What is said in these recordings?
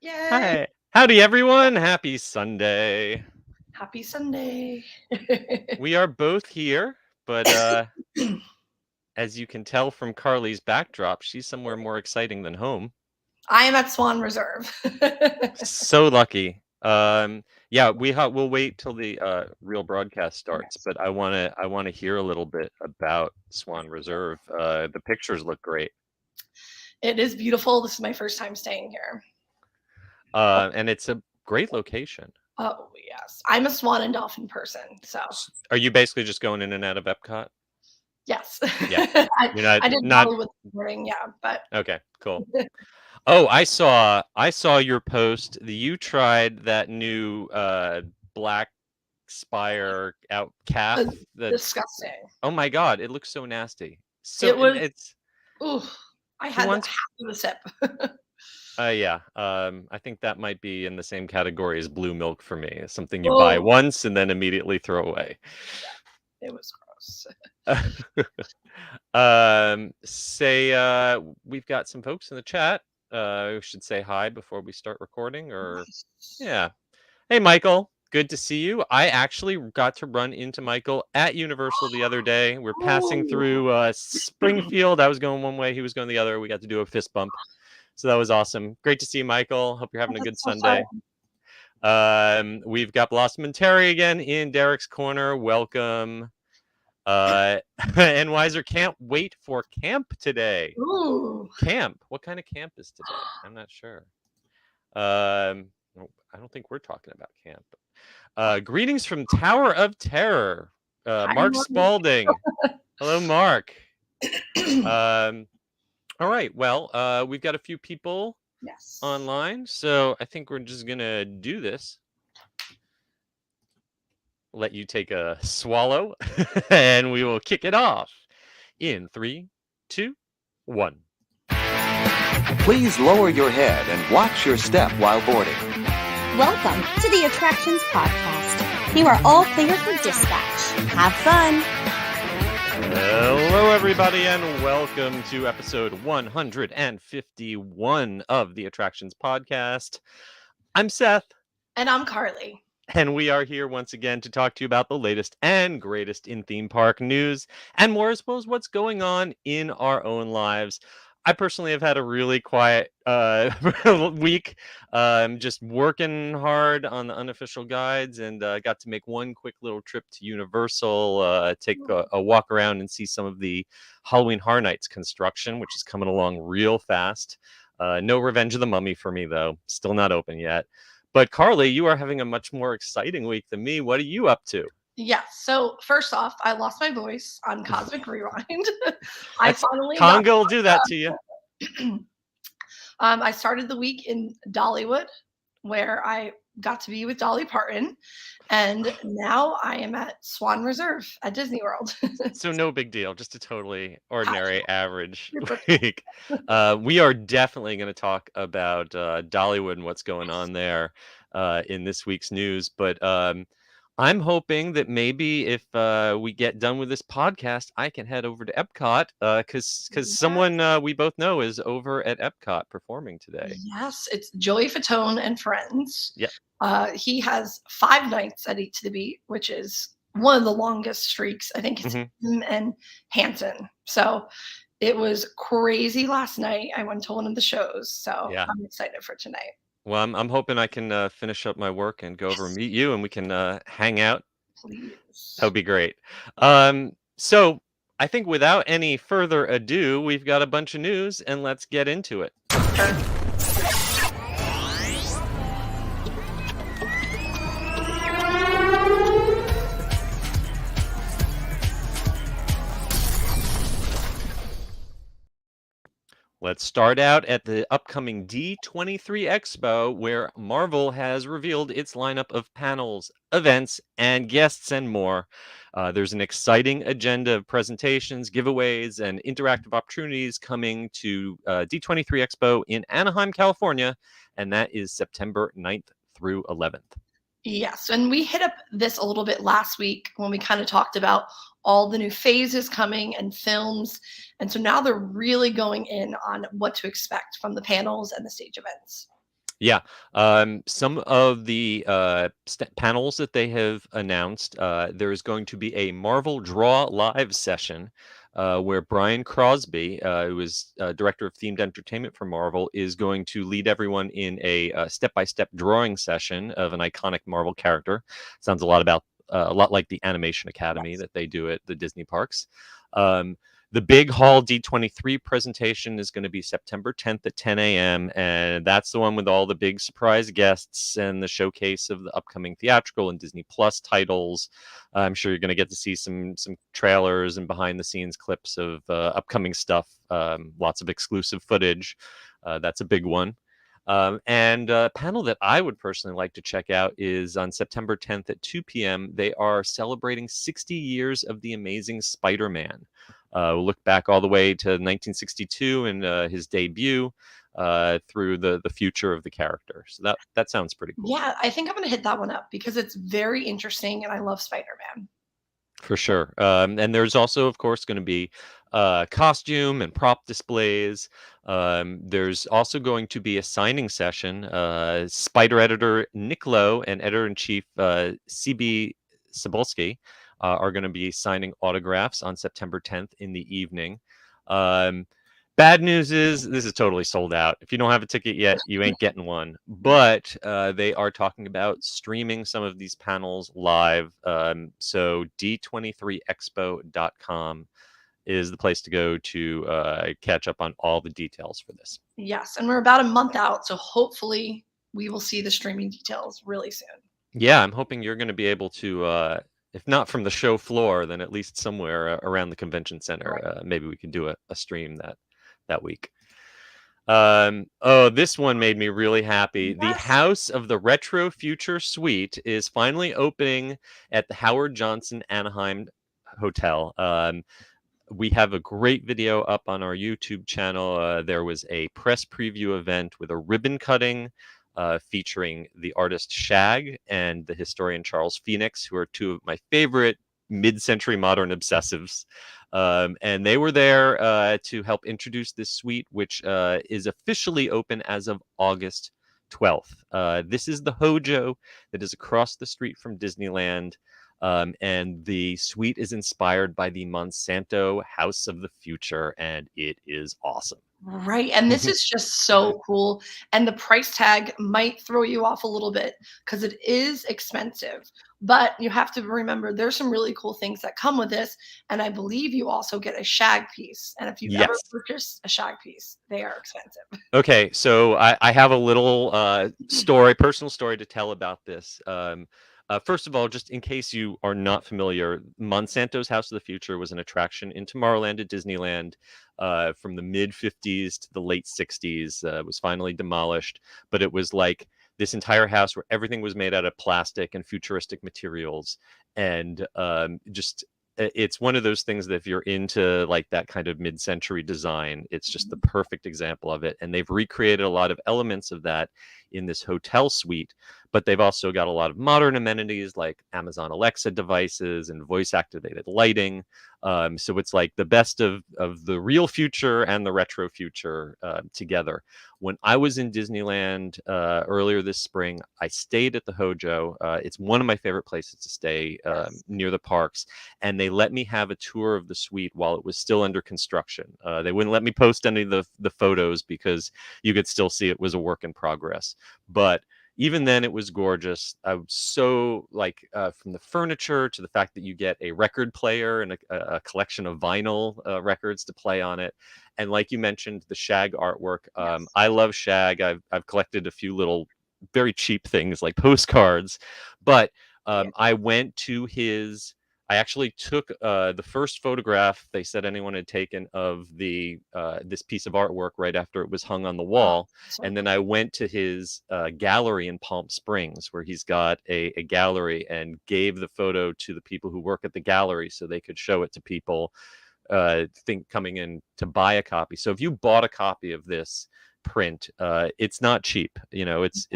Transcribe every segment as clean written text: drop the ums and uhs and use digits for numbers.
Yay! Hi. Howdy, everyone. Happy Sunday. Happy Sunday. We are both here, but as you can tell from Carly's backdrop, she's somewhere more exciting than home. I am at Swan Reserve. So lucky. Yeah, we'll wait till the real broadcast starts, but I wanna hear a little bit about Swan Reserve. The pictures look great. It is beautiful. This is my first time staying here. And it's a great location. Oh, yes. I'm a swan and dolphin person, so Are you basically just going in and out of Epcot? yes. Yeah. I, You're I did not Hollywood this morning, yeah, but okay, cool. Oh, I saw your post that you tried that new black spire out calf that's disgusting. oh my god, it looks so nasty. So It was, it's ooh, I who had wants half of a sip. yeah, I think that might be in the same category as blue milk for me. It's something you buy Oh, once and then immediately throw away. it was gross. We've got some folks in the chat. We should say hi before we start recording, or yeah. Hey, Michael. Good to see you. I actually got to run into Michael at Universal the other day. We're passing Ooh. through Springfield. I was going one way, he was going the other. We got to do a fist bump. So that was awesome. Great to see you, Michael. Hope you're having a good So fun. Sunday. We've got Blossom and Terry again in Derek's Corner. Welcome. And Weiser can't wait for camp today. Ooh. Camp? What kind of camp is today? I'm not sure. I don't think we're talking about camp. Greetings from Tower of Terror. Mark Spalding. Hello, Mark. All right. Well, we've got a few people online, so I think we're just gonna do this. Let you take a swallow, and we will kick it off in 3, 2, 1. Please lower your head and watch your step while boarding. Welcome to the Attractions Podcast. You are all clear for dispatch. Have fun. Hello, everybody, and welcome to episode 151 of the Attractions Podcast. I'm Seth. And I'm Carly. And we are here once again to talk to you about the latest and greatest in theme park news and more, as well as what's going on in our own lives. I personally have had a really quiet week. Just working hard on the unofficial guides, and got to make one quick little trip to Universal, take a walk around and see some of the Halloween Horror Nights construction, which is coming along real fast. No Revenge of the Mummy for me, though. Still not open yet. But Carly, you are having a much more exciting week than me. What are you up to? Yeah. So first off, I lost my voice on Cosmic Rewind. I finally Congo will do that to you. I started the week in Dollywood, where I got to be with Dolly Parton, and now I am at Swan Reserve at Disney World. So no big deal, just a totally ordinary, average week. We are definitely going to talk about Dollywood and what's going on there in this week's news, but I'm hoping that maybe if we get done with this podcast, I can head over to Epcot because someone we both know is over at Epcot performing today. Yes, it's Joey Fatone and friends. Yeah. He has 5 nights at Eat to the Beat, which is one of the longest streaks. I think it's him and Hanson. So it was crazy last night. I went to one of the shows, so yeah. I'm excited for tonight. Well, I'm hoping I can finish up my work and go over and meet you, and we can hang out. Please. That would be great. So I think without any further ado, we've got a bunch of news, and let's get into it. Let's start out at the upcoming D23 Expo, where Marvel has revealed its lineup of panels, events, and guests and more. There's an exciting agenda of presentations, giveaways, and interactive opportunities coming to D23 Expo in Anaheim, California, and that is September 9th through 11th. Yes, and we hit up this a little bit last week when we kind of talked about all the new phases coming and films. And so now they're really going in on what to expect from the panels and the stage events. Yeah. Some of the panels that they have announced, there is going to be a Marvel Draw Live session where Brian Crosby, who is director of themed entertainment for Marvel, is going to lead everyone in a step-by-step drawing session of an iconic Marvel character. Sounds a lot like the Animation Academy Yes. that they do at the Disney parks. Um, the big Hall D23 presentation is going to be September 10th at 10 a.m. And that's the one with all the big surprise guests and the showcase of the upcoming theatrical and Disney Plus titles. I'm sure you're going to get to see some trailers and behind the scenes clips of upcoming stuff. Lots of exclusive footage. That's a big one. And a panel that I would personally like to check out is on September 10th at 2 p.m. They are celebrating 60 years of The Amazing Spider-Man. We'll look back all the way to 1962 and his debut through the future of the character. So that sounds pretty cool. Yeah, I think I'm gonna hit that one up because it's very interesting and I love Spider-Man. For sure. And there's also, of course, going to be costume and prop displays. There's also going to be a signing session. Spider editor Nick Lowe and editor in chief CB Cebulski are going to be signing autographs on September 10th in the evening. Bad news is this is totally sold out. If you don't have a ticket yet, you ain't getting one. But they are talking about streaming some of these panels live. So D23Expo.com is the place to go to catch up on all the details for this. Yes, and we're about a month out, so hopefully we will see the streaming details really soon. Yeah, I'm hoping you're going to be able to, if not from the show floor, then at least somewhere around the convention center. Right. Maybe we can do a stream that week. This one made me really happy. The Yes. House of the Retro Future Suite is finally opening at the Howard Johnson Anaheim Hotel. We have a great video up on our YouTube channel. There was a press preview event with a ribbon cutting featuring the artist Shag and the historian Charles Phoenix, who are two of my favorite mid-century modern obsessives. And they were there to help introduce this suite, which is officially open as of August 12th. This is the Hojo that is across the street from Disneyland. And the suite is inspired by the Monsanto House of the Future, and it is awesome. Right, and this is just so cool, and the price tag might throw you off a little bit because it is expensive, but you have to remember there's some really cool things that come with this, and I believe you also get a shag piece, and if you've ever Yes. purchased a shag piece, they are expensive. Okay, so I have a little personal story to tell about this. First of all, just in case you are not familiar, Monsanto's House of the Future was an attraction in Tomorrowland at Disneyland from the mid 50s to the late 60s. It was finally demolished, but it was like this entire house where everything was made out of plastic and futuristic materials. And it's one of those things that if you're into like that kind of mid-century design, it's just the perfect example of it. And they've recreated a lot of elements of that in this hotel suite, but they've also got a lot of modern amenities like Amazon Alexa devices and voice activated lighting. So it's like the best of the real future and the retro future together. When I was in Disneyland earlier this spring, I stayed at the Hojo. It's one of my favorite places to stay near the parks. And they let me have a tour of the suite while it was still under construction. They wouldn't let me post any of the photos because you could still see it was a work in progress. But even then, it was gorgeous. I was so like from the furniture to the fact that you get a record player and a collection of vinyl records to play on it. And like you mentioned, the Shag artwork. Yes. I love Shag. I've collected a few little very cheap things like postcards, but I went to his. I actually took the first photograph they said anyone had taken of the this piece of artwork right after it was hung on the wall, So and then I went to his gallery in Palm Springs where he's got a gallery and gave the photo to the people who work at the gallery so they could show it to people coming in to buy a copy. So if you bought a copy of this print, it's not cheap. You know, it's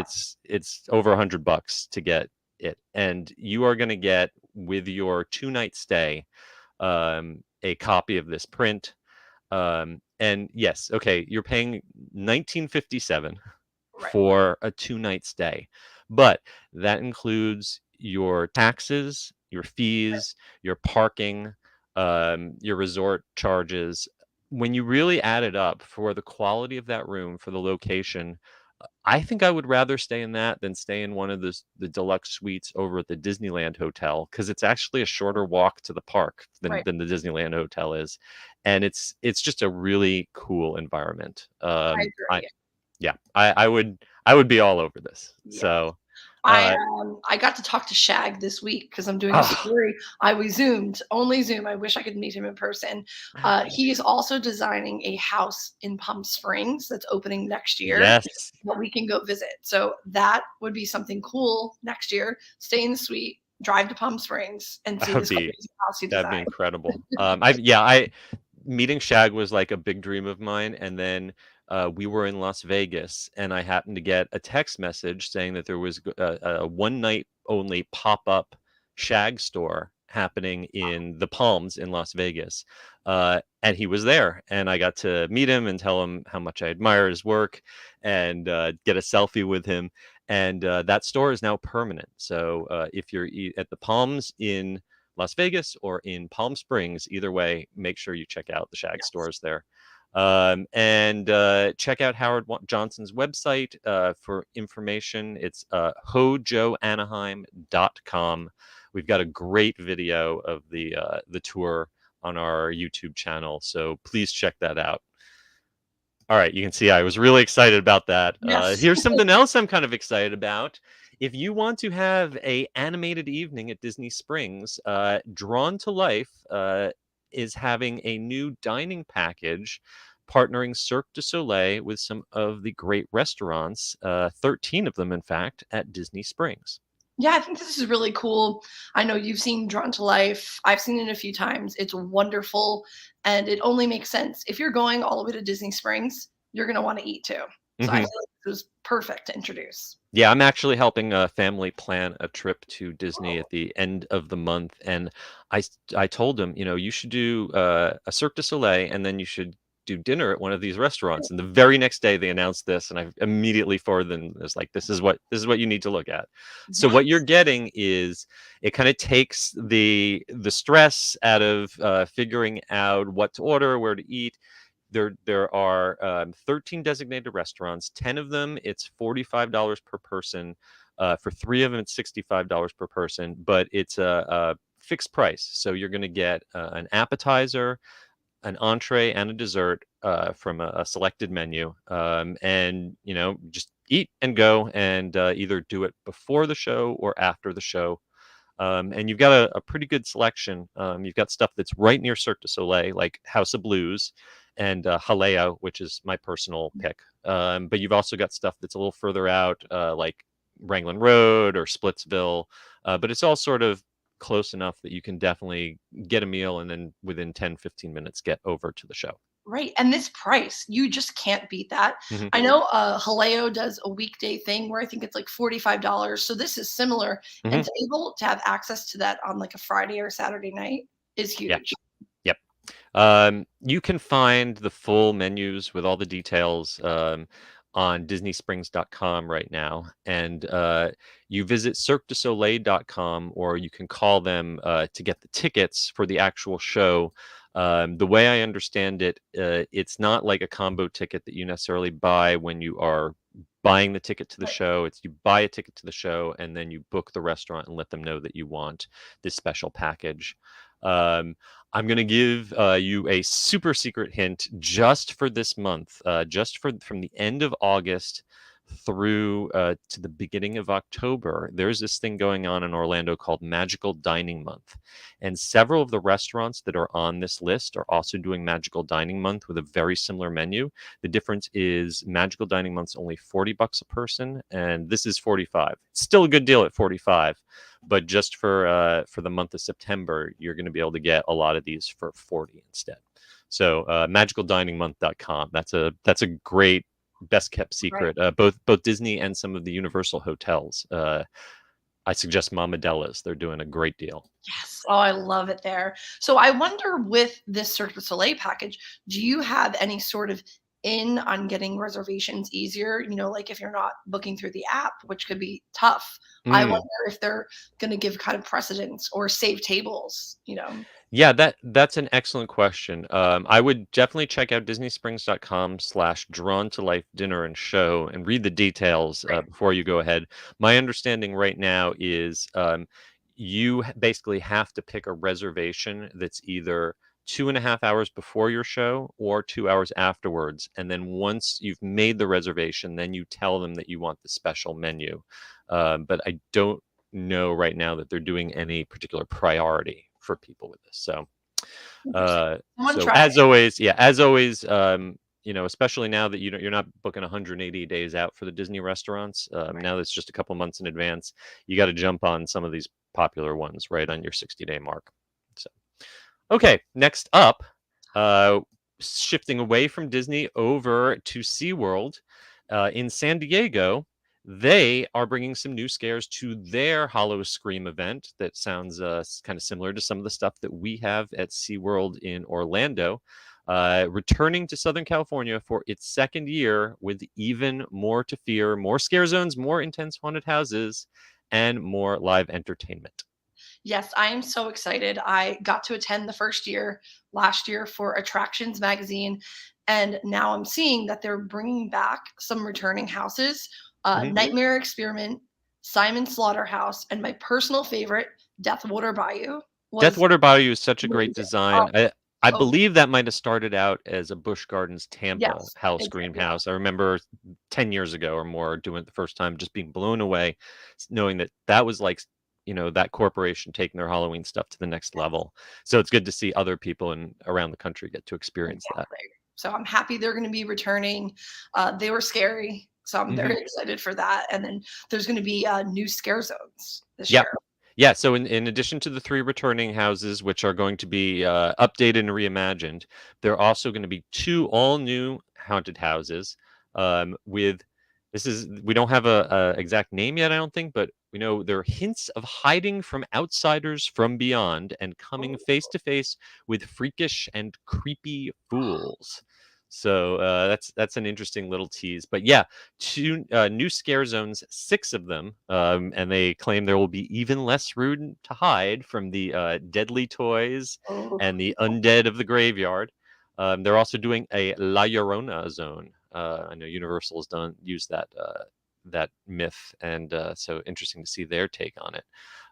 over $100 to get it, and you are going to get with your 2-night stay a copy of this print. And yes, okay, you're paying $19.57 Right. for a 2-night stay. But that includes your taxes, your fees, your parking, your resort charges. When you really add it up for the quality of that room, for the location, I think I would rather stay in that than stay in one of the deluxe suites over at the Disneyland hotel, because it's actually a shorter walk to the park Right. than the Disneyland hotel is, and it's just a really cool environment. I I agree. Yeah, I would be all over this. Yeah. So, I uh, got to talk to Shag this week because I'm doing a oh, story. We Zoomed, only Zoom. I wish I could meet him in person. He is also designing a house in Palm Springs that's opening next year yes, that we can go visit. So that would be something cool next year. Stay in the suite, drive to Palm Springs, and see that would this be crazy house he that'd be designed. incredible. I meeting Shag was like a big dream of mine, and then we were in Las Vegas, and I happened to get a text message saying that there was a one night only pop up Shag store happening in the Palms in Las Vegas, and he was there, and I got to meet him and tell him how much I admire his work, and get a selfie with him. And that store is now permanent. So if you're at the Palms in Las Vegas or in Palm Springs, either way, make sure you check out the Shag stores there. And check out Johnson's website for information. It's hojoanaheim.com. We've got a great video of the tour on our YouTube channel, so please check that out. All right, you can see I was really excited about that. Yes. Here's something else I'm kind of excited about. If you want to have a animated evening at Disney Springs, Drawn to Life is having a new dining package partnering Cirque du Soleil with some of the great restaurants, 13 of them, in fact, at Disney Springs. Yeah, I think this is really cool. I know you've seen Drawn to Life. I've seen it a few times. It's wonderful, and it only makes sense. If you're going all the way to Disney Springs, you're gonna wanna eat too. So I Mhm. feel like this was perfect to introduce. Yeah, I'm actually helping a family plan a trip to Disney at the end of the month, and I told him, you should do a Cirque du Soleil, and then you should do dinner at one of these restaurants. And the very next day, they announced this, and I immediately forwarded them. It's like, this is what you need to look at. So Yeah, what you're getting is, it kind of takes the stress out of figuring out what to order, where to eat. There are 13 designated restaurants. 10 of them, it's $45 per person. For 3 of them, it's $65 per person. But it's a fixed price. So you're going to get an appetizer, an entree, and a dessert from a selected menu. And just eat and go, and either do it before the show or after the show. And you've got a pretty good selection. You've got stuff that's right near Cirque du Soleil, like House of Blues and Haleo, which is my personal pick. But you've also got stuff that's a little further out, like Wrangling Road or Splitsville. But it's all sort of close enough that you can definitely get a meal and then within 10-15 minutes get over to the show. right, and this price, you just can't beat that. Mhm. I know, Haleo does a weekday thing where I think it's like $45, so this is similar, and Mhm. to able to have access to that on, like, a Friday or Saturday night is Yeah. huge. Yep. You can find the full menus with all the details on DisneySprings.com right now. And you visit CirqueDuSoleil.com, or you can call them to get the tickets for the actual show. The way I understand it, it's not like a combo ticket that you necessarily buy when you are buying the ticket to the Right. show. It's you buy a ticket to the show, and then you book the restaurant and let them know that you want this special package. Um, I'm going to give you a super secret hint just for this month, just from the end of August through to the beginning of October. There's this thing going on in Orlando called Magical Dining Month. And several of the restaurants that are on this list are also doing Magical Dining Month with a very similar menu. The difference is Magical Dining Month's only $40 a person, and this is 45. It's still a good deal at 45. But just for the month of September, you're going to be able to get a lot of these for 40 instead. So magicaldiningmonth.com. That's a great best kept Right. secret. Both Disney and some of the Universal hotels. I suggest Mama Della's. They're doing a great deal. Yes. Oh, I love it there. So I wonder with this Cirque du Soleil package, do you have any sort of in on getting reservations easier, like if you're not booking through the app, which could be tough. I Mm. wonder if they're going to give kind of precedence or save tables. Yeah, that's an excellent question. I would definitely check out disneysprings.com/drawn to life dinner and show and read the details Right. before you go ahead. My understanding right now is you basically have to pick a reservation that's either 2.5 hours before your show or 2 hours afterwards. And then once you've made the reservation, then you tell them that you want the special menu. But I don't know right now that they're doing any particular priority for people with this. So Interesting. Someone so try it. as always, especially now that you're not booking 180 days out for the Disney restaurants. Now that's just a couple months in advance. You got to jump on some of these popular ones right on your 60-day mark. So okay, next up, shifting away from Disney over to SeaWorld in San Diego. They are bringing some new scares to their Hollow Scream event that sounds kind of similar to some of the stuff that we have at SeaWorld in Orlando. Returning to Southern California for its second year with even more to fear, more scare zones, more intense haunted houses, and more live entertainment. Yes, I am so excited. I got to attend the first year last year for Attractions Magazine, and now I'm seeing that they're bringing back some returning houses. Nightmare Experiment, Simon Slaughterhouse, and my personal favorite, Deathwater Bayou, was Deathwater Bayou is such a great amazing. Oh, design. I oh, believe that might have started out as a Busch Gardens Tampa yes, House it did, Scream yeah. House. I remember 10 years ago or more doing it the first time, just being blown away, knowing that was like, that corporation taking their Halloween stuff to the next level. So it's good to see other people around the country get to experience that. Exactly. So I'm happy they're going to be returning. They were scary, so I'm Mhm. very excited for that. And then there's going to be new scare zones this Yep. year. Yeah, so in addition to the 3 returning houses, which are going to be updated and reimagined, there are also going to be 2 all new haunted houses. With we don't have a exact name yet, I don't think, but we know there are hints of hiding from outsiders from beyond and coming face to face with freakish and creepy fools. So that's an interesting little tease. But yeah, 2 new scare zones, 6 of them, and they claim there will be even less room to hide from the deadly toys Oh, and the undead of the graveyard. They're also doing a La Llorona zone. I know Universal has used that myth, and so interesting to see their take on it.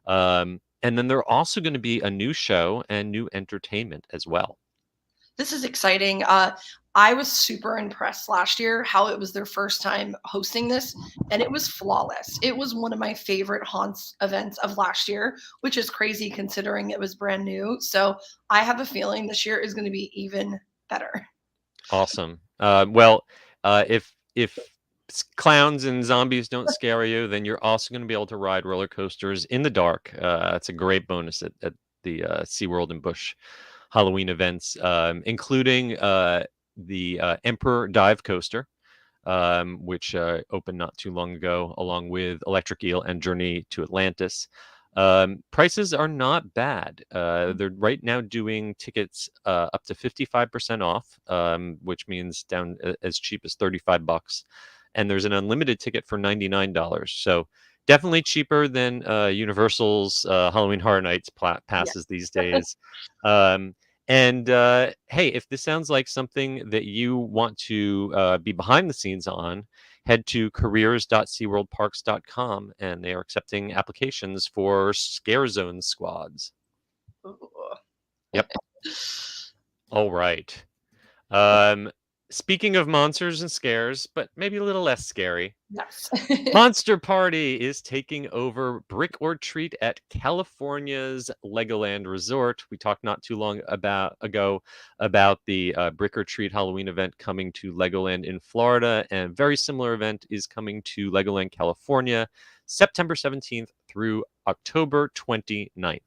And then there are also going to be a new show and new entertainment as well. this is exciting. I was super impressed last year how it was their first time hosting this, and it was flawless. It was one of my favorite haunts events of last year, which is crazy considering it was brand new. So I have a feeling this year is going to be even better. Awesome. If clowns and zombies don't scare you, then you're also going to be able to ride roller coasters in the dark. That's a great bonus at the SeaWorld and Busch Halloween events, including the Emperor Dive Coaster, which opened not too long ago, along with Electric Eel and Journey to Atlantis. Prices are not bad. They're right now doing tickets up to 55% off, which means down as cheap as $35. And there's an unlimited ticket for $99. So definitely cheaper than Universal's Halloween Horror Nights passes these days. Hey, if this sounds like something that you want to be behind the scenes on, head to careers.seaworldparks.com, and they are accepting applications for scare zone squads. Ooh. Yep. All right. Speaking of monsters and scares, but maybe a little less scary, Yes. Monster Party is taking over Brick or Treat at California's Legoland Resort. We talked not too long ago about the Brick or Treat Halloween event coming to Legoland in Florida, and a very similar event is coming to Legoland, California, September 17th through October 29th.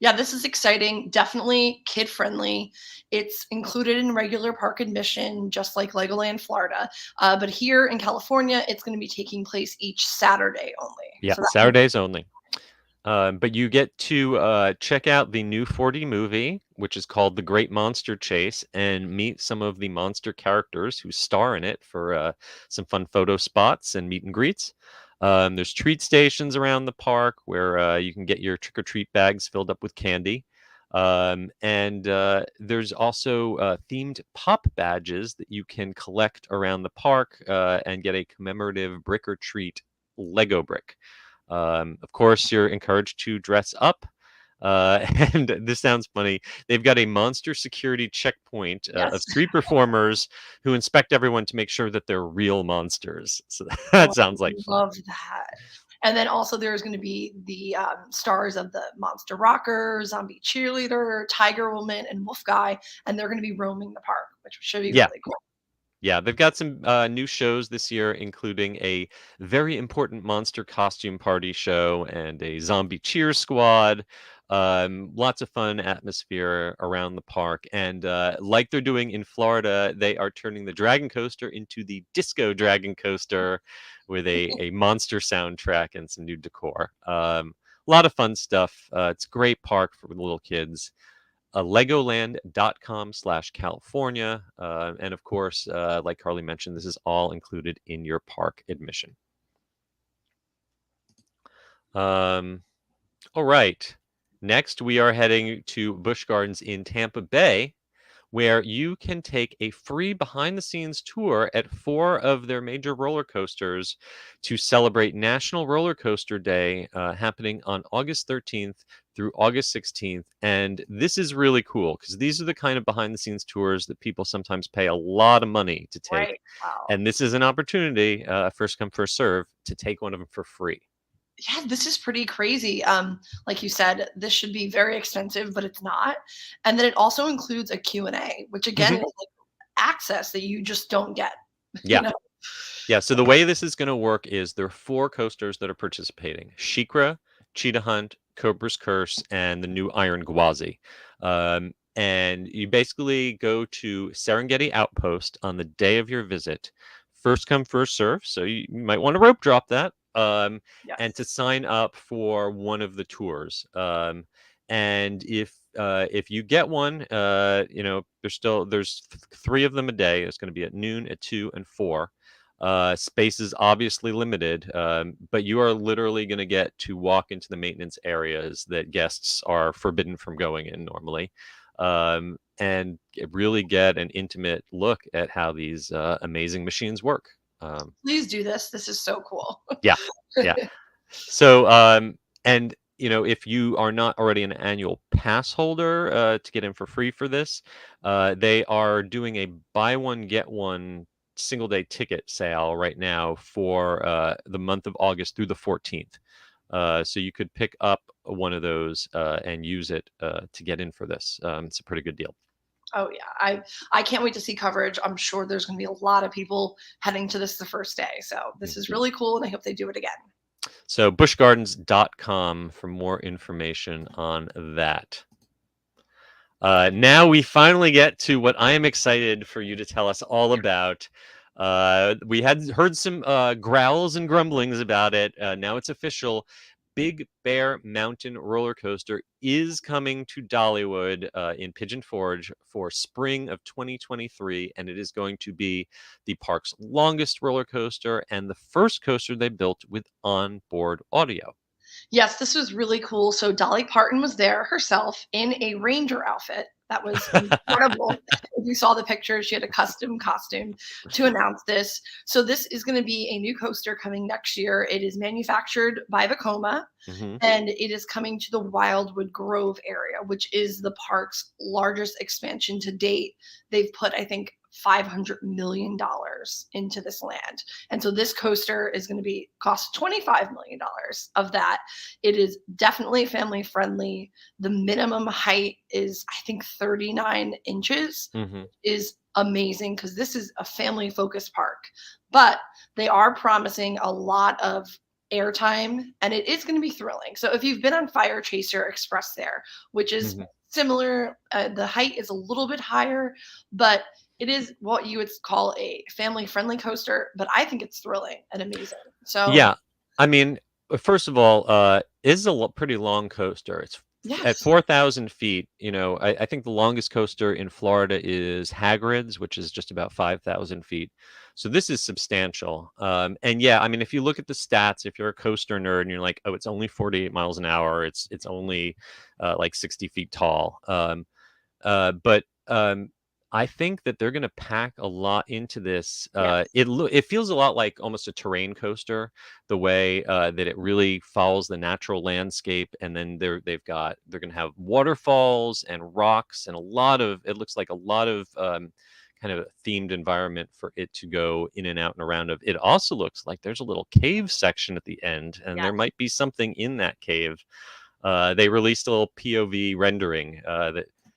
Yeah, this is exciting. Definitely kid friendly. It's included in regular park admission, just like Legoland, Florida. But here in California, it's going to be taking place each Saturday only. Yeah, So that Saturdays only. But you get to check out the new 4D movie which is called The Great Monster Chase, and meet some of the monster characters who star in it for some fun photo spots and meet and greets. There's treat stations around the park where you can get your trick-or-treat bags filled up with candy. And there's also themed pop badges that you can collect around the park and get a commemorative brick or treat Lego brick. Of course, you're encouraged to dress up. And this sounds funny. They've got a monster security checkpoint of Yes. street performers who inspect everyone to make sure that they're real monsters. So that sounds like fun. Love that. And then also there's going to be the stars of the Monster Rocker, Zombie Cheerleader, Tiger Woman, and Wolf Guy, and they're going to be roaming the park, which should be Yeah. really cool. Yeah, they've got some new shows this year, including a very important monster costume party show and a zombie cheer squad. Lots of fun atmosphere around the park. And like they're doing in Florida, they are turning the Dragon Coaster into the Disco Dragon Coaster with a monster soundtrack and some new decor. A lot of fun stuff. It's a great park for the little kids. Legoland.com/California. And of course, like Carly mentioned, this is all included in your park admission. All right. Next, we are heading to Busch Gardens in Tampa Bay, where you can take a free behind-the-scenes tour at 4 of their major roller coasters to celebrate National Roller Coaster Day, happening on August 13th through August 16th. And this is really cool because these are the kind of behind-the-scenes tours that people sometimes pay a lot of money to take. Right. Wow. And this is an opportunity, first come, first serve, to take one of them for free. Yeah, this is pretty crazy. Like you said, this should be very expensive, but it's not. And then it also includes a Q&A, which again is like access that you just don't get. Yeah. You know? Yeah, so the way this is going to work is there are 4 coasters that are participating: SheiKra, Cheetah Hunt, Cobra's Curse, and the new Iron Gwazi. And you basically go to Serengeti Outpost on the day of your visit. First come, first serve. So you might want to rope drop that. And to sign up for one of the tours. And if you get one, there's 3 of them a day. It's going to be at noon, at 2, and 4. Space is obviously limited, but you are literally going to get to walk into the maintenance areas that guests are forbidden from going in normally, and really get an intimate look at how these amazing machines work. Please do this. This is so cool. Yeah. So, and if you are not already an annual pass holder to get in for free for this, they are doing a buy one get one single day ticket sale right now for the month of August through the 14th. So you could pick up one of those and use it to get in for this. It's a pretty good deal. Oh yeah, I can't wait to see coverage. I'm sure there's going to be a lot of people heading to this the first day. So this is really cool, and I hope they do it again. So buschgardens.com for more information on that. Now we finally get to what I am excited for you to tell us all about. We had heard some growls and grumblings about it. Now it's official. Big Bear Mountain Roller Coaster is coming to Dollywood in Pigeon Forge for spring of 2023, and it is going to be the park's longest roller coaster and the first coaster they built with onboard audio. Yes, this was really cool. So Dolly Parton was there herself in a ranger outfit. That was incredible. If you saw the pictures, she had a custom costume to announce this. So this is going to be a new coaster coming next year. It is manufactured by Vekoma, and it is coming to the Wildwood Grove area, which is the park's largest expansion to date. They've put, I think, $500 million into this land. And so this coaster is going to cost $25 million of that. It is definitely family friendly. The minimum height is, I think, 39 inches, is amazing because this is a family focused park, but they are promising a lot of airtime, and it is going to be thrilling. So if you've been on Fire Chaser Express there, which is similar, the height is a little bit higher, but it is what you would call a family-friendly coaster, but I think it's thrilling and amazing. So yeah, I mean, first of all, it is a pretty long coaster. It's At Yes. 4,000 feet, I think the longest coaster in Florida is Hagrid's, which is just about 5,000 feet. So this is substantial. And yeah, I mean, if you look at the stats, if you're a coaster nerd and you're like, oh, it's only 48 miles an hour, it's only like 60 feet tall. But I think that they're going to pack a lot into this. Yes. It feels a lot like almost a terrain coaster, the way that it really follows the natural landscape, and then they're going to have waterfalls and rocks and it looks like a lot of kind of themed environment for it to go in and out and around of. It also looks like there's a little cave section at the end, and there Yes. might be something in that cave. They released a little POV rendering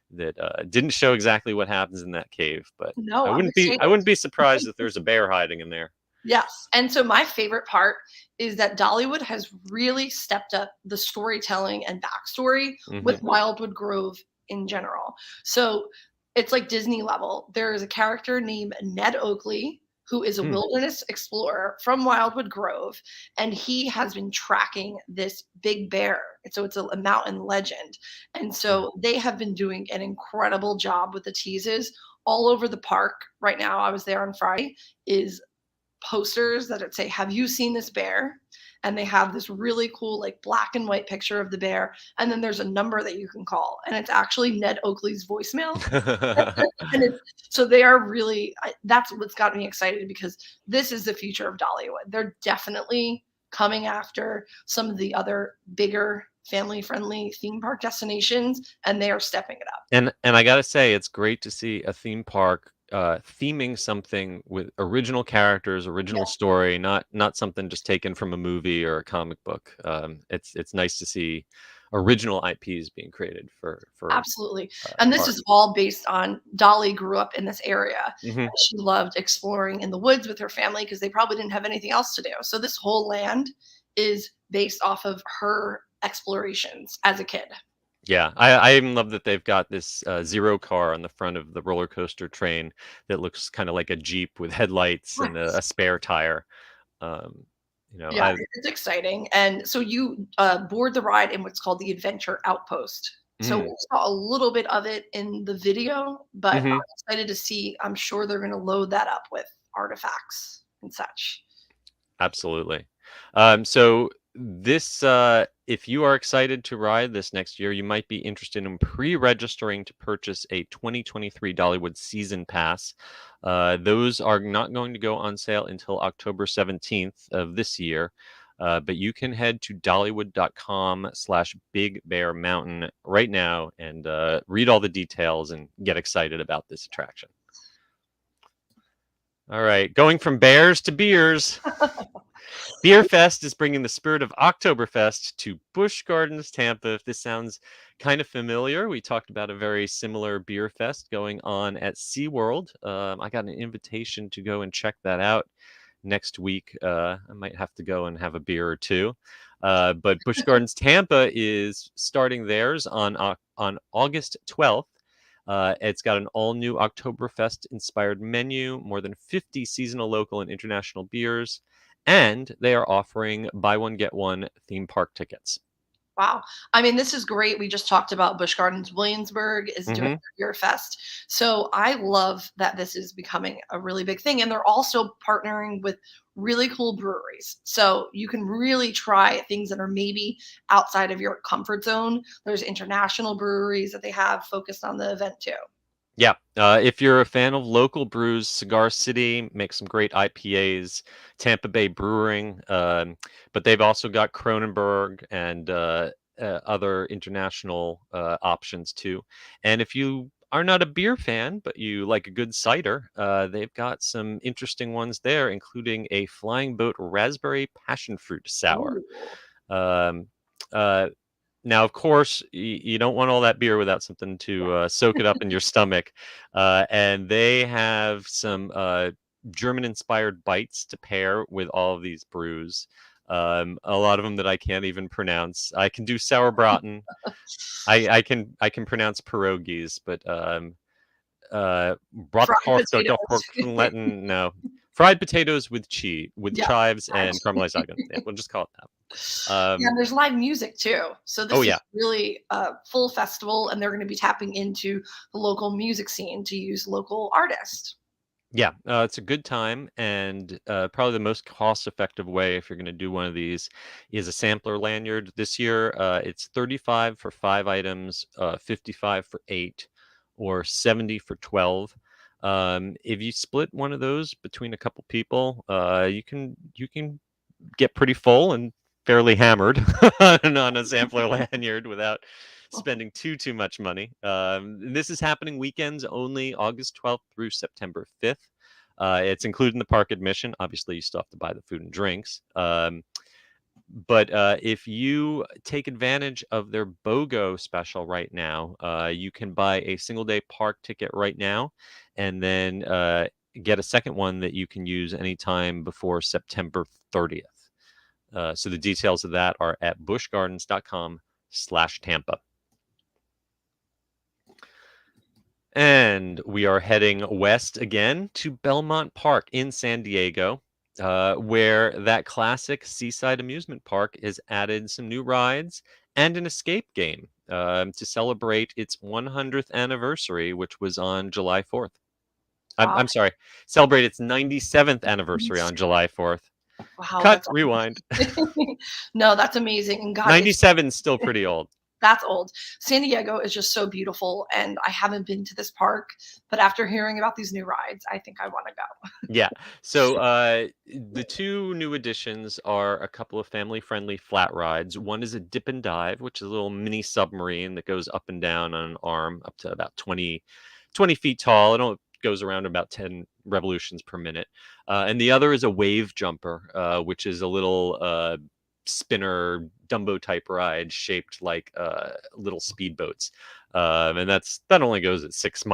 that didn't show exactly what happens in that cave, but No, I I'm wouldn't excited. be surprised if there's a bear hiding in there. Yes. And so my favorite part is that Dollywood has really stepped up the storytelling and backstory with Hmm. Wildwood Grove in general. So it's like Disney level. There is a character named Ned Oakley who is a Hmm. wilderness explorer from Wildwood Grove, and he has been tracking this big bear. And so it's a mountain legend. And so they have been doing an incredible job with the teases all over the park. Right now, I was there on Friday, is posters that say, "Have you seen this bear?" And they have this really cool, like black and white picture of the bear. And then there's a number that you can call. And it's actually Ned Oakley's voicemail. And so they are really, that's what's got me excited, because this is the future of Dollywood. They're definitely coming after some of the other bigger family friendly theme park destinations, and they are stepping it up. And I gotta say, it's great to see a theme park theming something with original characters, Yeah, original story, not something just taken from a movie or a comic book. It's nice to see original IPs being created for absolutely. And this park. is all based on Dolly grew up in this area. Hmm. She loved exploring in the woods with her family because they probably didn't have anything else to do. So this whole land is based off of her explorations as a kid. Yeah, I even love that they've got this zero car on the front of the roller coaster train that looks kind of like a Jeep with headlights and a spare tire. Um, Yeah, it's exciting. And so you board the ride in what's called the Adventure Outpost. So we mm, saw a little bit of it in the video, but I'm mhm. excited to see. I'm sure they're going to load that up with artifacts and such. Absolutely. So this, if you are excited to ride this next year, you might be interested in pre-registering to purchase a 2023 Dollywood Season Pass. Those are not going to go on sale until October 17th of this year. But you can head to dollywood.com/Big Bear Mountain right now and read all the details and get excited about this attraction. All right, going from bears to beers. Beer Fest is bringing the spirit of Oktoberfest to Busch Gardens, Tampa. If this sounds kind of familiar, we talked about a very similar beer fest going on at SeaWorld. I got an invitation to go and check that out next week. I might have to go and have a beer or two. But Busch Gardens Tampa is starting theirs on August 12th. It's got an all-new Oktoberfest inspired menu, more than 50 seasonal, local, and international beers, and they are offering buy one get one theme park tickets. Wow. I mean, this is great. We just talked about Busch Gardens. Williamsburg is doing Hmm. their Beer Fest. So I love that this is becoming a really big thing. And they're also partnering with really cool breweries. So you can really try things that are maybe outside of your comfort zone. There's international breweries that they have focused on the event too. Yeah, if you're a fan of local brews, Cigar City makes some great IPAs. Tampa Bay Brewing, but they've also got Cronenberg and other international options too. And if you are not a beer fan, but you like a good cider, they've got some interesting ones there, including a Flying Boat Raspberry Passion Fruit Sour. Ooh. Um, uh, Now, of course, you don't want all that beer without something to soak it up in your stomach. And they have some German-inspired bites to pair with all of these brews. A lot of them that I can't even pronounce. I can do sauerbraten. I can pronounce pierogies, but Fried Bratkartoffel, potatoes. no. Fried potatoes with cheese, with Yeah. chives and caramelized onions. Yeah, we'll just call it that. Yeah, Um, there's live music too. So oh this yeah, is really a full festival, and they're going to be tapping into the local music scene to use local artists. yeah, it's a good time, and probably the most cost-effective way if you're going to do one of these is a sampler lanyard. This year, it's 35 for 5 items, 55 for 8, or 70 for 12. If you split one of those between a couple people, you can get pretty full and fairly hammered on a sampler lanyard without spending too much money. This is happening weekends only, August 12th through September 5th. It's included in the park admission. Obviously, you still have to buy the food and drinks. But if you take advantage of their BOGO special right now, you can buy a single day park ticket right now, and then get a second one that you can use anytime before September 30th. So the details of that are at buschgardens.com/Tampa. And we are heading west again to Belmont Park in San Diego, where that classic seaside amusement park has added some new rides and an escape game to celebrate its 100th anniversary, which was on July 4th. Wow, I'm sorry, celebrate its 97th anniversary on July 4th. wow, Cut, that's rewind. no, that's amazing. And God, 97 is still pretty old. that's old. San Diego is just so beautiful, and I haven't been to this park, but after hearing about these new rides, I think I want to go. Yeah. So the two new additions are a couple of family-friendly flat rides. One is a dip and dive, which is a little mini submarine that goes up and down on an arm up to about 20 feet tall. It goes around about 10 revolutions per minute. And the other is a wave jumper, which is a little spinner Dumbo type ride shaped like little speedboats. And that only goes at 6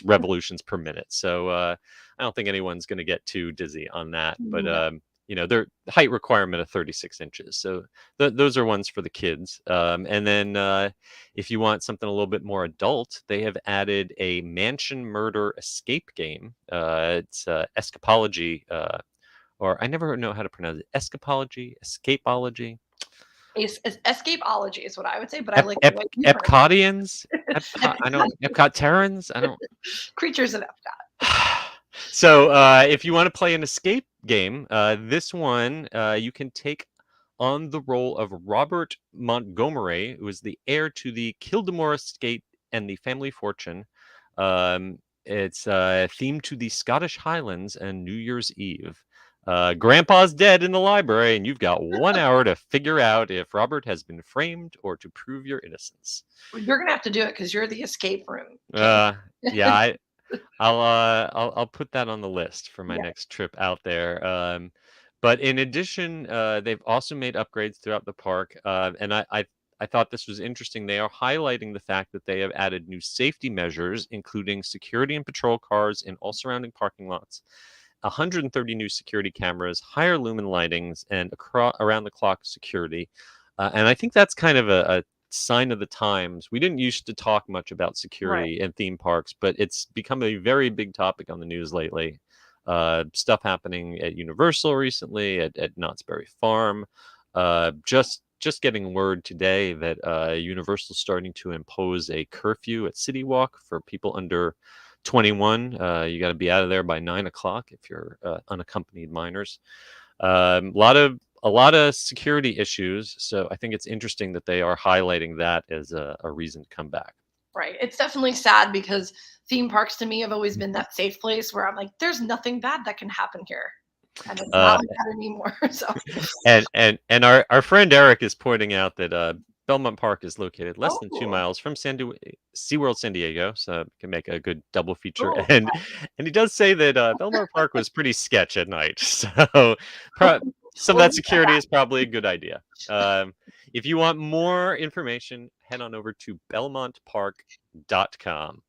revolutions per minute. So I don't think anyone's going to get too dizzy on that. But No. their height requirement of 36 inches. So those are ones for the kids. And then if you want something a little bit more adult, they have added a mansion murder escape game. It's escapology. Or I never know how to pronounce it. Escapology, escapology. Escapeology is what I would say, but I like the way you pronounce Epcottians. it. I don't. Epcotterans. I don't. Creatures of Epcot. So if you want to play an escape game, this one you can take on the role of Robert Montgomery, who is the heir to the Kildamore estate and the family fortune. It's themed to the Scottish Highlands and New Year's Eve. Grandpa's dead in the library, and you've got 1 hour to figure out if Robert has been framed or to prove your innocence. You're gonna have to do it because you're the escape room. Yeah, I'll put that on the list for my Yeah. next trip out there. But in addition, they've also made upgrades throughout the park, and I thought this was interesting. They are highlighting the fact that they have added new safety measures, including security and patrol cars in all surrounding parking lots, 130 new security cameras, higher lumen lightings, and around the clock security. And I think that's kind of a sign of the times. We didn't used to talk much about security in theme parks, but it's become a very big topic on the news lately. Stuff happening at Universal recently, at Knott's Berry Farm. Just getting word today that Universal's starting to impose a curfew at City Walk for people under 21. You got to be out of there by 9 o'clock if you're unaccompanied minors. A lot of security issues. So I think it's interesting that they are highlighting that as a reason to come back. Right. It's definitely sad because theme parks to me have always been that safe place where I'm like, there's nothing bad that can happen here. And it's not like that anymore. So and our friend Eric is pointing out that Belmont Park is located less than 2 miles from SeaWorld San Diego, so it can make a good double feature. Oh, And he does say that Belmont Park was pretty sketch at night, so some of that security is probably a good idea. If you want more information, head on over to belmontpark.com.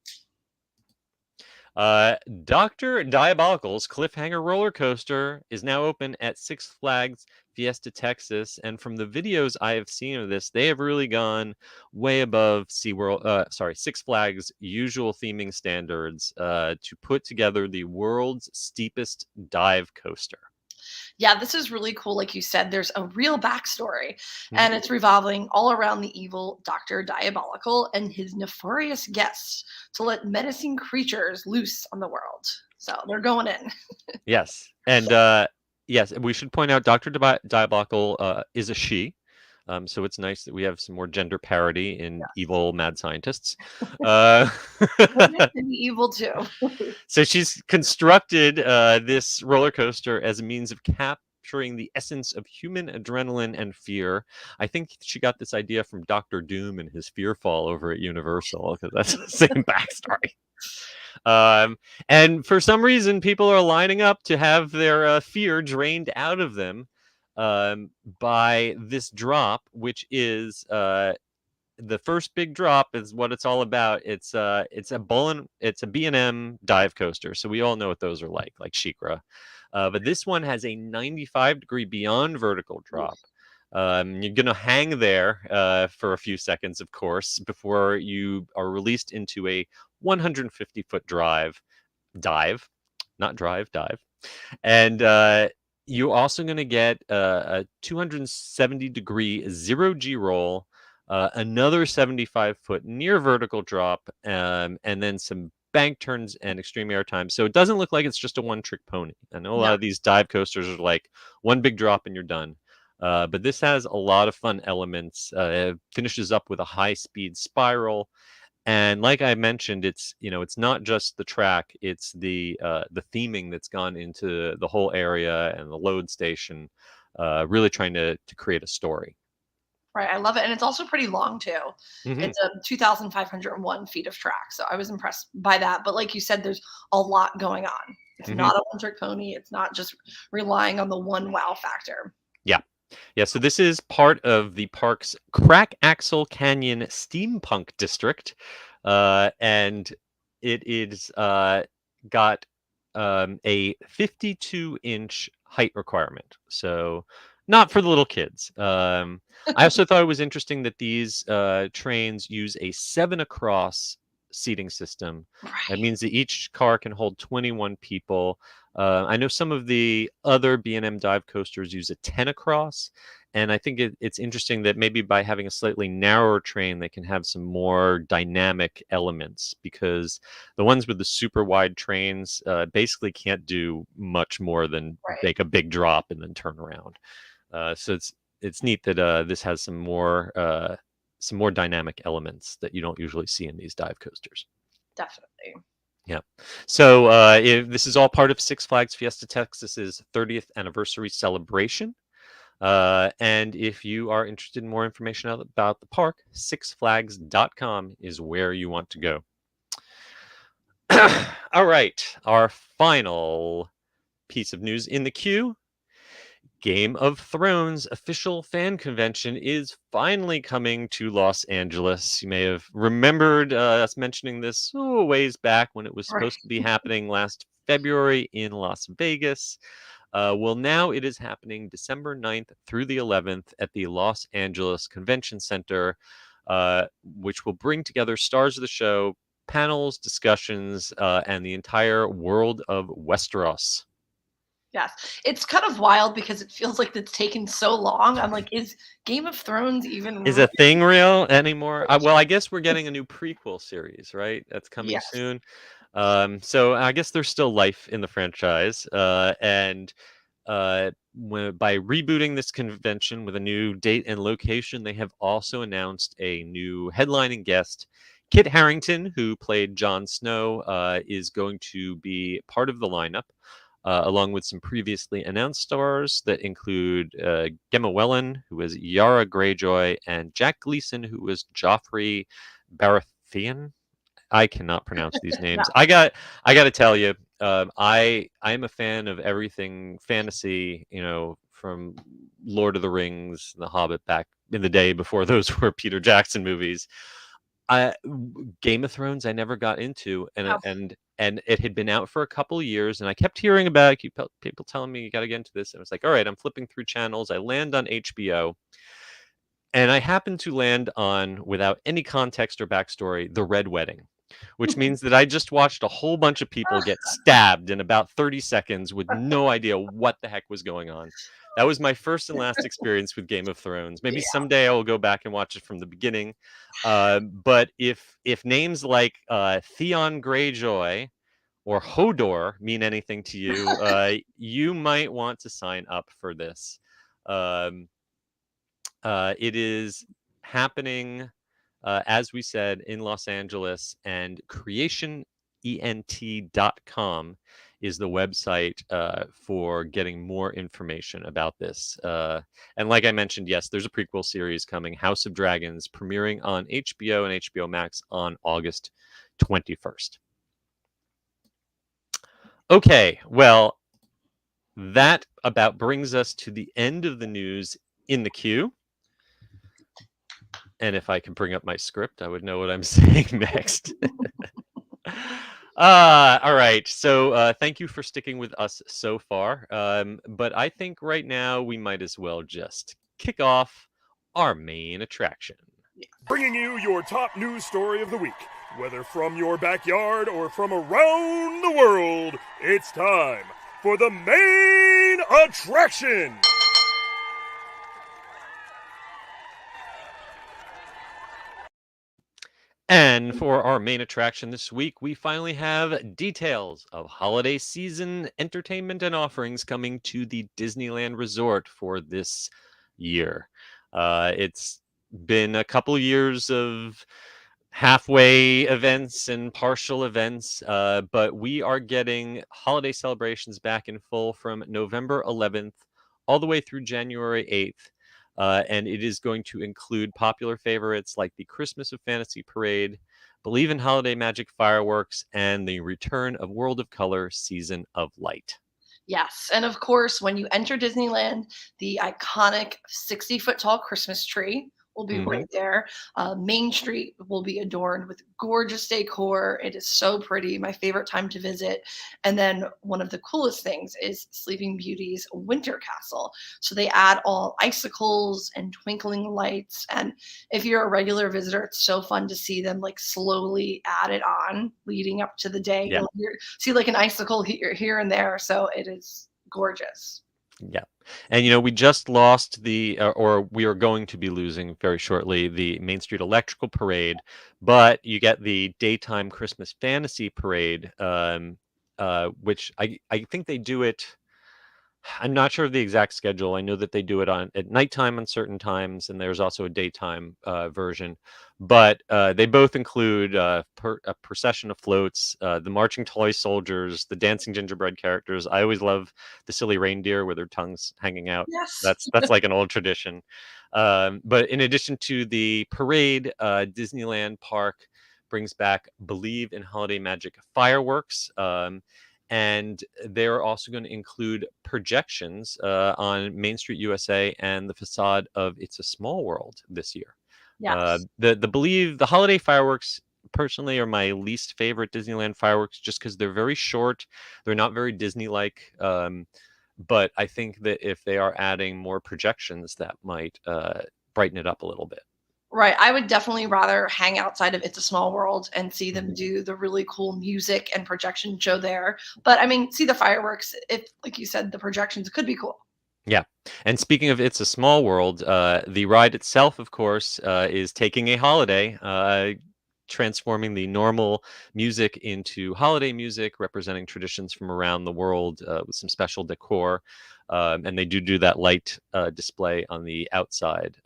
Dr. Diabolicals Cliffhanger Roller Coaster is now open at Six Flags Fiesta, Texas. And from the videos I have seen of this, they have really gone way above Six Flags usual theming standards to put together the world's steepest dive coaster. Yeah, this is really cool. Like you said, there's a real backstory, Mhm. and it's revolving all around the evil Dr. Diabolical and his nefarious guests to let menacing creatures loose on the world. So they're going in. Yes, and yes, we should point out Doctor Diabolical is a she. So it's nice that we have some more gender parity in evil mad scientists. Uh, Women can be evil too. so she's constructed this roller coaster as a means of capturing the essence of human adrenaline and fear. I think she got this idea from Doctor Doom and his fear fall over at Universal, because that's the same backstory. And for some reason, people are lining up to have their fear drained out of them by this drop, which is the first big drop is what it's all about. It's a B&M dive coaster, so we all know what those are like SheiKra. But this one has a 95-degree beyond vertical drop. You're gonna hang there for a few seconds, of course, before you are released into a 150-foot dive, not drive, dive, and you're also going to get a 270-degree zero-G roll, another 75-foot near vertical drop, and then some bank turns and extreme air time. So it doesn't look like it's just a one-trick pony. I know a lot No. of these dive coasters are like one big drop and you're done. But this has a lot of fun elements. It finishes up with a high-speed spiral. And like I mentioned, it's not just the track; it's the theming that's gone into the whole area and the load station, really trying to create a story. Right, I love it, and it's also pretty long too. Hmm. It's 2,501 feet of track, so I was impressed by that. But like you said, there's a lot going on. It's Hmm. not a one-trick pony. It's not just relying on the one wow factor. Yeah, yeah. So this is part of the park's Crack Axle Canyon Steampunk District, and it is got a 52-inch height requirement. So not for the little kids. I also thought it was interesting that these trains use a 7 across seating system. That Right. means that each car can hold 21 people. I know some of the other B&M dive coasters use a 10 across, and I think it's interesting that maybe by having a slightly narrower train, they can have some more dynamic elements, because the ones with the super wide trains basically can't do much more than Right. make a big drop and then turn around. So it's neat that this has some more dynamic elements that you don't usually see in these dive coasters. Definitely. Yeah. So this is all part of Six Flags Fiesta Texas's 30th anniversary celebration. And if you are interested in more information about the park, sixflags.com is where you want to go. All right. Our final piece of news in the queue. Game of Thrones official fan convention is finally coming to Los Angeles. You may have remembered us mentioning this a ways back when it was Right. supposed to be happening last February in Las Vegas. Well, now it is happening December 9th through the 11th at the Los Angeles Convention Center, which will bring together stars of the show, panels, discussions, and the entire world of Westeros. Yes. It's kind of wild because it feels like it's taken so long. I'm like, is Game of Thrones even Is real? a thing real anymore? Well, I guess we're getting a new prequel series, right? That's coming Yes. soon. So I guess there's still life in the franchise. And by rebooting this convention with a new date and location, they have also announced a new headlining guest. Kit Harington, who played Jon Snow, is going to be part of the lineup, along with some previously announced stars that include Gemma Wellen, who was Yara Greyjoy, and Jack Gleason, who was Joffrey Baratheon. I cannot pronounce these names. I got to tell you, I am a fan of everything fantasy. From Lord of the Rings, The Hobbit, back in the day before those were Peter Jackson movies. Game of Thrones I never got into, Oh, and it had been out for a couple of years, and I kept hearing about it, people telling me you got to get into this, and I was like, all right, I'm flipping through channels. I land on HBO, and I happened to land on, without any context or backstory, The Red Wedding, which means that I just watched a whole bunch of people get stabbed in about 30 seconds with no idea what the heck was going on. That was my first and last experience with Game of Thrones. Maybe someday I will go back and watch it from the beginning. But if names like Theon Greyjoy or Hodor mean anything to you, you might want to sign up for this. It is happening, as we said, in Los Angeles, and creationent.com is the website for getting more information about this. And like I mentioned, yes, there's a prequel series coming, House of Dragons, premiering on HBO and HBO Max on August 21st. Okay, well, that about brings us to the end of the news in the queue. And if I could bring up my script, I would know what I'm saying next. All right. So thank you for sticking with us so far. But I think right now we might as well just kick off our main attraction. Bringing you your top news story of the week. Whether from your backyard or from around the world, it's time for the main attraction. And for our main attraction this week, we finally have details of holiday season entertainment and offerings coming to the Disneyland Resort for this year. It's been a couple years of halfway events and partial events, but we are getting holiday celebrations back in full from November 11th all the way through January 8th. And it is going to include popular favorites like the Christmas of Fantasy Parade, Believe in Holiday Magic Fireworks, and the return of World of Color Season of Light. Yes. And of course, when you enter Disneyland, the iconic 60-foot tall Christmas tree will be right there. Main Street will be adorned with gorgeous decor. It is so pretty. My favorite time to visit. And then one of the coolest things is Sleeping Beauty's Winter Castle. So they add all icicles and twinkling lights. And if you're a regular visitor, it's so fun to see them like slowly add it on leading up to the day. Yeah. You'll see like an icicle here and there. So it is gorgeous. Yeah. And, we just lost or we are going to be losing very shortly, the Main Street Electrical Parade, but you get the daytime Christmas Fantasy Parade, which I think they do it. I'm not sure of the exact schedule. I know that they do it at nighttime on certain times, and there's also a daytime version. But they both include a procession of floats, the marching toy soldiers, the dancing gingerbread characters. I always love the silly reindeer with their tongues hanging out. Yes. That's like an old tradition. But in addition to the parade, Disneyland Park brings back Believe in Holiday Magic Fireworks. And they're also going to include projections on Main Street USA and the facade of It's a Small World this year. Yes. The holiday fireworks personally are my least favorite Disneyland fireworks, just because they're very short. They're not very Disney-like. But I think that if they are adding more projections, that might brighten it up a little bit. Right. I would definitely rather hang outside of It's a Small World and see them do the really cool music and projection show there. But I mean, see the fireworks. If, like you said, the projections could be cool. Yeah. And speaking of It's a Small World, the ride itself, of course, is taking a holiday, transforming the normal music into holiday music, representing traditions from around the world with some special decor. And they do that light display on the outside.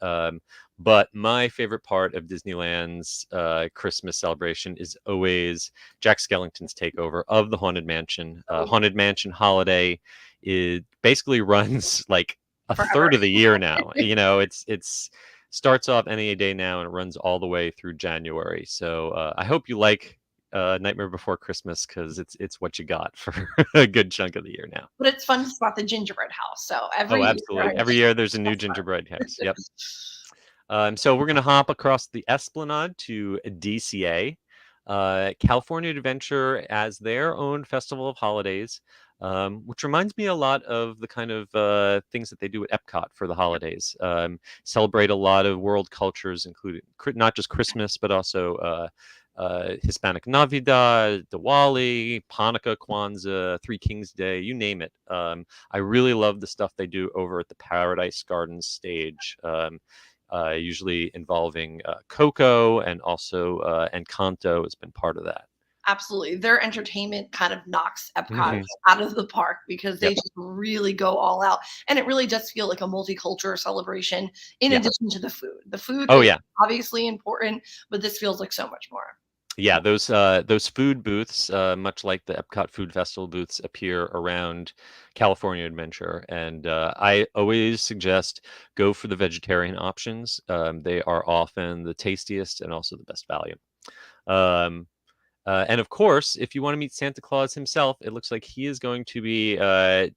But my favorite part of Disneyland's Christmas celebration is always Jack Skellington's takeover of the Haunted Mansion. Haunted Mansion Holiday basically runs like a third of the year now. It's starts off any day now and it runs all the way through January. So I hope you like Nightmare Before Christmas, because it's what you got for a good chunk of the year now. But it's fun to spot the gingerbread house. So absolutely. Every year there's a new gingerbread house. Yep. So we're going to hop across the Esplanade to DCA. California Adventure as their own festival of holidays, which reminds me a lot of the kind of things that they do at Epcot for the holidays. Celebrate a lot of world cultures, including not just Christmas, but also Hispanic Navidad, Diwali, Hanukkah, Kwanzaa, Three Kings Day, you name it. I really love the stuff they do over at the Paradise Gardens stage, usually involving Coco, and also Encanto has been part of that. Absolutely. Their entertainment kind of knocks Epcot Mhm. out of the park because they Yep. just really go all out. And it really does feel like a multicultural celebration in Yeah. addition to the food. The food Oh is yeah. obviously important, but this feels like so much more. Yeah, those food booths, much like the Epcot Food Festival booths, appear around California Adventure, and I always suggest go for the vegetarian options. They are often the tastiest and also the best value. Um, and of course, if you want to meet Santa Claus himself, it looks like he is going to be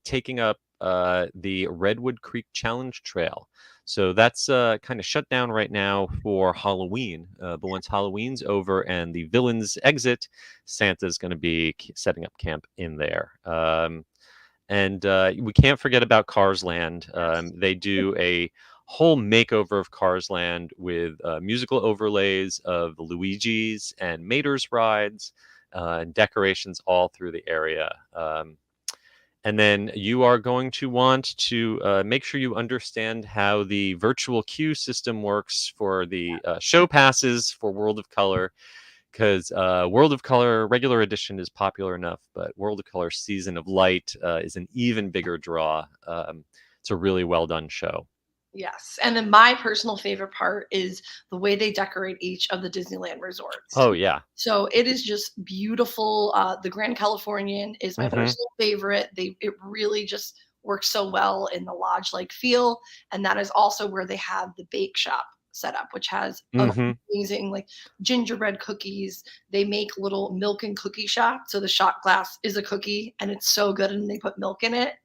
taking up the Redwood Creek Challenge Trail. So that's kind of shut down right now for Halloween. But once Halloween's over and the villains exit, Santa's going to be setting up camp in there. And we can't forget about Cars Land. They do a whole makeover of Cars Land with musical overlays of the Luigi's and Mater's rides, and decorations all through the area. And then you are going to want to make sure you understand how the virtual queue system works for the show passes for World of Color, because World of Color regular edition is popular enough, but World of Color Season of Light is an even bigger draw. It's a really well done show. Yes. And then my personal favorite part is the way they decorate each of the Disneyland resorts. Oh yeah. So it is just beautiful. The Grand Californian is my Hmm. personal favorite. It really just works so well in the lodge-like feel, and that is also where they have the bake shop set up, which has Hmm. amazing like gingerbread cookies. They make little milk and cookie shot, so the shot glass is a cookie, and it's so good, and they put milk in it.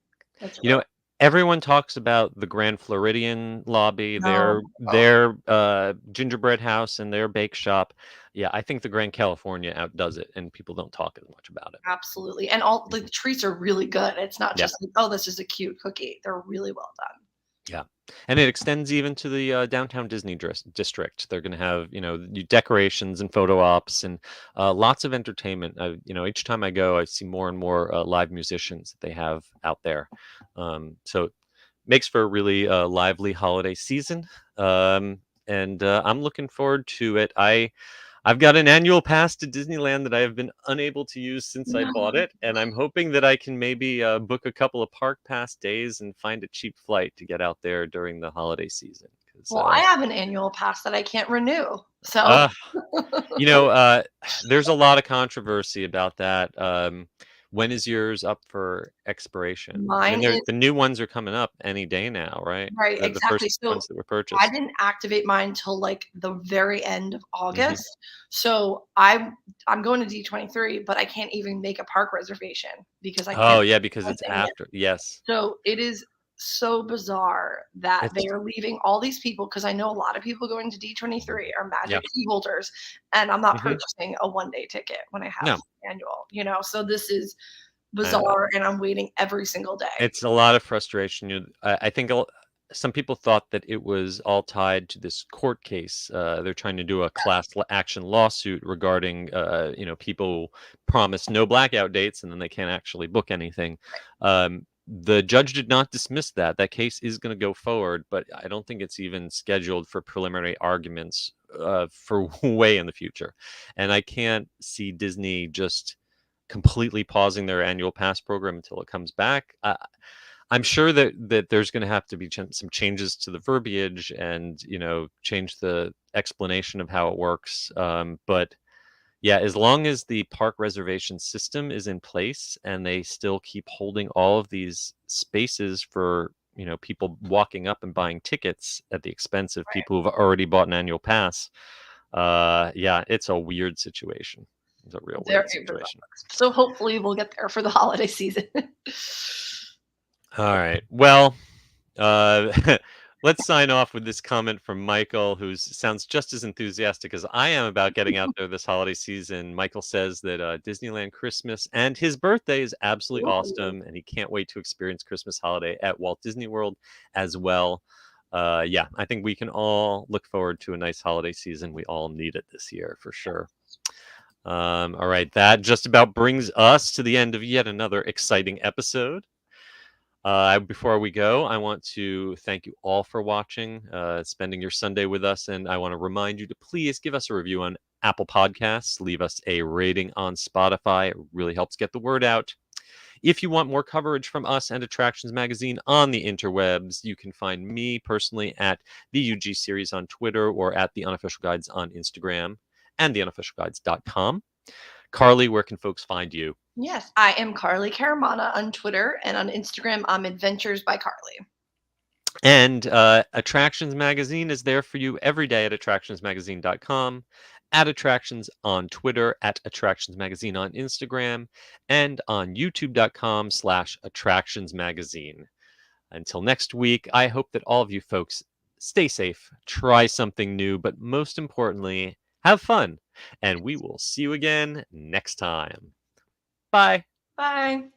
That's You really know, everyone talks about the Grand Floridian lobby, no. their gingerbread house, and their bake shop. Yeah, I think the Grand California outdoes it, and people don't talk as much about it. Absolutely, and all the Mhm. treats are really good. It's not Yeah. just like, "Oh, this is a cute cookie." They're really well done. Yeah, and it extends even to the downtown Disney district. They're going to have decorations and photo ops and lots of entertainment. Each time I go, I see more and more live musicians that they have out there. So it makes for a really lively holiday season, and I'm looking forward to it. I've got an annual pass to Disneyland that I have been unable to use since I bought No. it, and I'm hoping that I can maybe book a couple of park pass days and find a cheap flight to get out there during the holiday season. Because Well, I have an annual pass that I can't renew, so uh, you know, uh, there's a lot of controversy about that. When is yours up for expiration? I mean, mine is the new ones are coming up any day now, right? right, The first exactly. So ones that were I purchased. didn't activate mine till like the very end of Hmm. August. So I'm going to D23, but I can't even make a park reservation because I Oh can't yeah, because one it's thing yet. after. Yes, So it is so bizarre that it's they are leaving all these people because I know a lot of people going to D23 are yeah. Magic Key holders, and I'm not Hmm. purchasing a one-day ticket when I have No, annual. So this is I know. bizarre, and I'm waiting every single day. It's a lot of frustration. I think some people thought that it was all tied to this court case. They're trying to do a action lawsuit regarding, people promise no blackout dates and then they can't actually book anything. The judge did not dismiss that. That case is going to go forward, but I don't think it's even scheduled for preliminary arguments for way in the future. And I can't see Disney just completely pausing their annual pass program until it comes back. I'm sure that there's going to have to be some changes to the verbiage and change the explanation of how it works. But yeah, as long as the park reservation system is in place and they still keep holding all of these spaces for people walking up and buying tickets at the expense of people who've already bought an annual pass, yeah, it's a weird situation. It's a real weird Very bizarre. situation. So hopefully we'll get there for the holiday season. All right. Well, let's sign off with this comment from Michael, who sounds just as enthusiastic as I am about getting out there this holiday season. Michael says that Disneyland Christmas and his birthday is absolutely Ooh. awesome, and he can't wait to experience Christmas holiday at Walt Disney World as well. Yeah, I think we can all look forward to a nice holiday season. We all need it this year for sure. All right, that just about brings us to the end of yet another exciting episode. Before we go, I want to thank you all for watching, spending your Sunday with us, and I want to remind you to please give us a review on Apple Podcasts, leave us a rating on Spotify. It really helps get the word out. If you want more coverage from us and Attractions Magazine on the interwebs, you can find me personally at the UG Series on Twitter or at the Unofficial Guides on Instagram and theunofficialguides.com. Carly, where can folks find you? Yes, I am Carly Caramana on Twitter, and on Instagram, I'm Adventures by Carly. And Attractions Magazine is there for you every day at attractionsmagazine.com, at Attractions on Twitter, at Attractions Magazine on Instagram, and on youtube.com/attractionsmagazine. Until next week, I hope that all of you folks stay safe, try something new, but most importantly, have fun. And we will see you again next time. Bye. Bye.